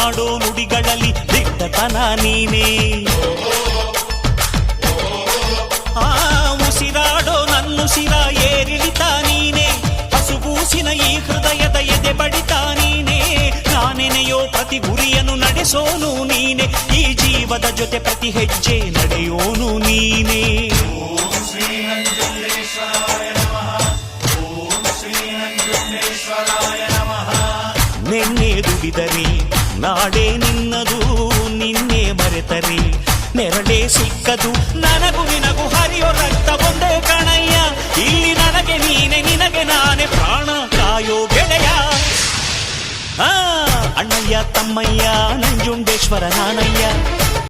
ಆಡೋ ನುಡಿಗಳಲ್ಲಿ ದಿಟ್ಟತನ ನೀನೇ. ಉಸಿರಾಡೋ ನನ್ನುಸಿರ ಏರಿಳಿತ ನೀನೇ. ಹಸುಗೂಸಿನ ಈ ಹೃದಯದ ಎದೆ ಬಡಿತ ನೀನೇ. ನಾನೆನೆಯೋ ಪ್ರತಿ ಗುರಿಯನ್ನು ನಡೆಸೋನು ನೀನೆ. ಈ ಜೀವದ ಜೊತೆ ಪ್ರತಿ ಹೆಜ್ಜೆ ನಡೆಯೋನು ನೀನೇ. ನಿನ್ನೆ ದುಡಿದರೆ ನಾಡೇ ನಿನ್ನದು, ನಿನ್ನೆ ಮರೆತರೆ ನೆರಳೇ ಸಿಕ್ಕದು. ನನಗೂ ನಿನಗೂ ಹರಿಯೋ ರಕ್ತ ಒಂದೇ ಕಣಯ್ಯ. ಇಲ್ಲಿ ನನಗೆ ನೀನೆ, ನಿನಗೆ ನಾನೇ ಪ್ರಾಣ ಕಾಯೋ ಗೆಳೆಯ. ಅಣ್ಣಯ್ಯ ತಮ್ಮಯ್ಯ ನಂಜುಂಡೇಶ್ವರ ನಾನಯ್ಯ.